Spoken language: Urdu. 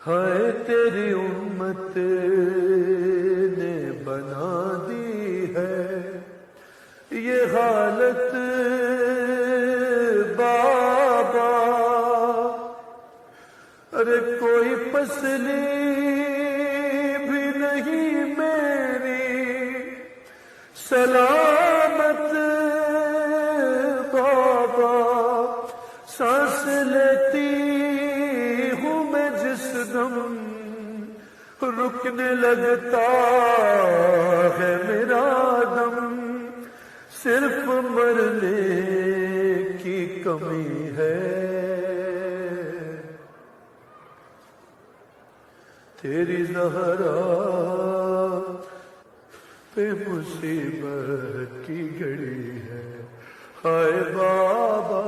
ہائے تیری امت نے بنا دی ہے یہ حالت بابا، ارے کوئی پسلی بھی نہیں میری سلامت بابا، سانس لیتی ہوں میں جس دم رکنے لگتا ہے میرا دم، صرف مرنے کی کمی ہے، تیری زہرا پہ مصیبت کی گھڑی ہے، ہائے بابا